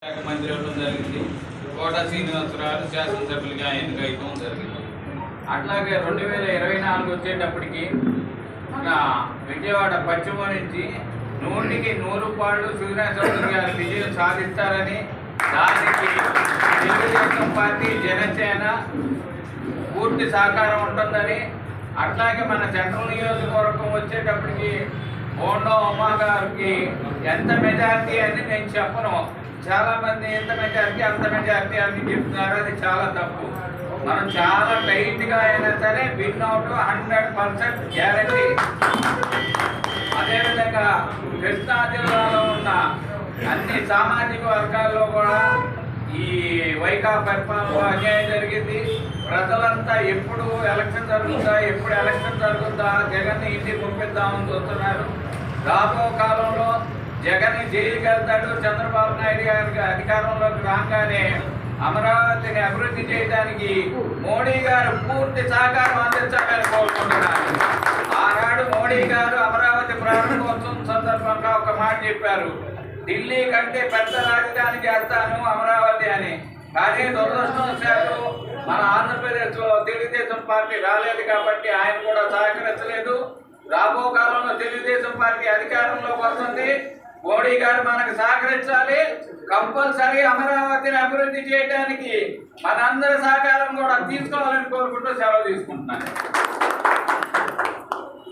శాఖ మంత్రి అవ్వడం జరిగింది. కోట శ్రీనివాసరావు శాసనసభ్యులుగా ఎన్నికైతం జరిగింది. అట్లాగే 2024 వచ్చేటప్పటికి మన విజయవాడ పశ్చిమ నుంచి 100కి 100 పాళ్ళు శ్రీనివాసరావు గారు విజయం సాధిస్తారని, దానికి తెలుగుదేశం పార్టీ జనసేన పూర్తి సహకారం ఉంటుందని, అట్లాగే మన సెంట్రల్ నియోజకవర్గం వచ్చేటప్పటికి బోండా ఉమా గారికి ఎంత మెజార్టీ అని నేను చెప్పను. చాలా మంది ఎంత మెజార్టీ అంత మెజార్టీ అని చెప్తున్నారు. అది చాలా తప్పు. మనం చాలా టైట్గా అయినా సరే విన్ అవుట్ 100% గ్యారంటీ. అదేవిధంగా కృష్ణా జిల్లాలో ఉన్న అన్ని సామాజిక వర్గాల్లో కూడా ఈ వైకాపా పరిపాలనలో అన్యాయం జరిగింది. ప్రజలంతా ఎప్పుడు ఎలక్షన్ జరుగుతుందా జగన్ ఇంటికి పంపిద్దామని చూస్తున్నారు. రాబో కాలంలో జగన్ జైలుకి వెళ్తాడు. చంద్రబాబు నాయుడు గారికి అధికారంలోకి రాగానే అమరావతిని అభివృద్ధి చేయడానికి మోడీ గారు పూర్తి సహకారం అందించాలని కోరుకుంటున్నారు. ఆనాడు మోడీ గారు అమరావతి ప్రారంభోత్సవం సందర్భంగా ఒక మాట చెప్పారు, ఢిల్లీ కంటే పెద్ద రాజధాని చేస్తాను అమరావతి అని. కానీ దురదృష్టవశాత్తు మన ఆంధ్రప్రదేశ్లో తెలుగుదేశం పార్టీ రాలేదు కాబట్టి ఆయన కూడా సహకరించలేదు. రాబో కాలంలో తెలుగుదేశం పార్టీ అధికారంలోకి వస్తుంది. మోడీ గారు మనకు సహకరించాలి. కంపల్సరీ అమరావతిని అభివృద్ధి చేయడానికి మనందరి సహకారం కూడా తీసుకోవాలని కోరుకుంటూ సెలవు తీసుకుంటున్నాను.